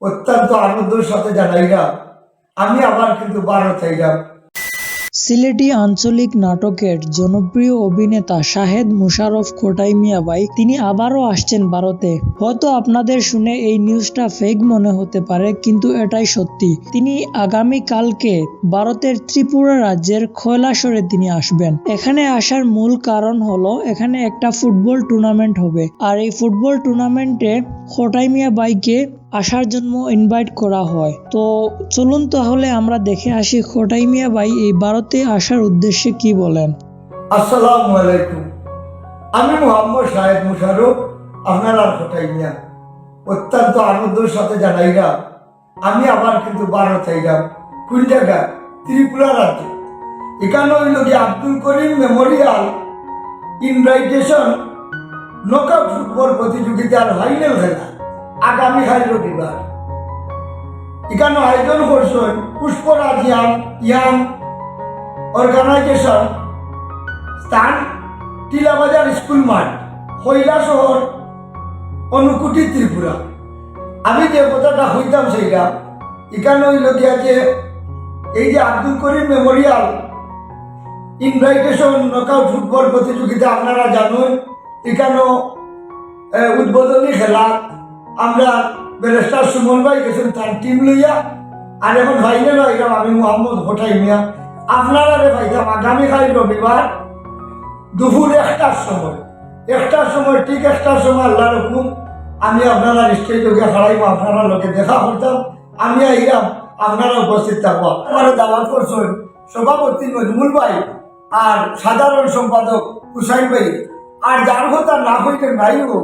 অত্যন্ত আনন্দের সাথে জানাইলাম আমি আবার কিন্তু ভারত আইলাম। সিলেটি আঞ্চলিক নাটকের জনপ্রিয় অভিনেতা শাহেদ মুশাররফ খোটাই মিয়া ভাই তিনি আবারও আসছেন ভারতে। হয়তো আপনাদের শুনে এই নিউজটা ফেক মনে হতে পারে, কিন্তু এটাই সত্যি। তিনি আগামী কালকে ভারতের ত্রিপুরা রাজ্যের কৈলাসরে তিনি আসবেন। এখানে আসার মূল কারণ হলো এখানে একটা ফুটবল টুর্নামেন্ট হবে, আর এই ফুটবল টুর্নামেন্টে খোটাই মিয়া ভাইকে আসার জন্য ইনভাইট করা হয়। তো চলুন তাহলে আমরা দেখে আসি খোটাই মিয়া ভাই এই ভারতে আসার উদ্দেশ্যে কি বলেন। আসসালামু আলাইকুম, আমি মোহাম্মদ শাহেদ মুশাররফ, আপনার খোটাই মিয়া। অত্যন্ত আনন্দের সাথে জানাইলাম আমি আবার কিন্তু ভারত আইলাম। কোন জায়গা? ত্রিপুরা রাজ্যে। এখানে হইল কি Abdul Karim Memorial invitation knockout football প্রতিযোগিতার ফাইনাল খেলা আগামীকাল রবিবার। এখানে আয়োজন করছেন পুষ্পরাজ ইয়াং অর্গানাইজেশন, স্থান টিলাবাজার স্কুল মাঠ, কৈলাসহর, অনুকুটি, ত্রিপুরা। আমি যে কথাটা হইতাম সেইটা এখানে হইল গিয়া যে এই যে Abdul Karim Memorial invitation knockout football প্রতিযোগিতা আপনারা জানেন, এখানেও উদ্বোধনী খেলা আমরা ব্যারিস্টার সুমন ভাই গেছেন তার টিম লইয়া, আর এখন ফাইনাল হইলাম আমি মোহাম্মদ খোটাই মিয়া। আপনারা পাইতাম আগামীকাল রবিবার দুপুর 1টার সময়, ঠিক 1টার সময় আল্লাহর হুকুম আমি আপনারা স্টেজে গিয়ে খাড়াইব, আপনারা লোকে দেখা করতাম, আমি আইলাম, আপনারা উপস্থিত থাকবো। আমার দাওয়াত করছেন সভাপতি নজমুল ভাই আর সাধারণ সম্পাদক হুসাইন ভাই, আর যার কথা না হইতে নাইও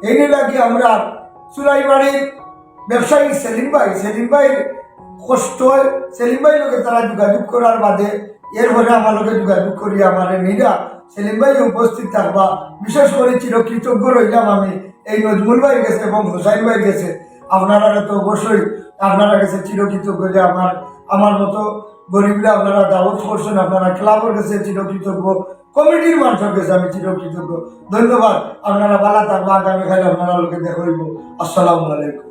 এই লাগে আমরা চুলাইবাড়ির ব্যবসায়ী সেলিম ভাই কষ্ট হয়, সেলিম ভাই লোকে তারা যোগাযোগ করার বাদে এরপরে আমার লোকে যোগাযোগ করি আমার নিরা সেলিম ভাই উপস্থিত থাকবা। বিশেষ করে চিরকৃতজ্ঞ রইলাম আমি এই নজমুল ভাই গেছে এবং হুসাইন ভাই গেছে, আপনারা তো অবশ্যই আপনারা গেছে চিরকৃতজ্ঞ যে আমার মতো গরিবরা আপনারা দাওয়াত করছেন, আপনারা ক্লাবের কাছে চিরকৃতজ্ঞ, কমিটির মানুষের কাছে আমি চিরকৃতজ্ঞ। ধন্যবাদ, আপনারা ভালো থাকবো, আগামীকাল আপনারা লোকে দেখা হইব। আসসালামু আলাইকুম।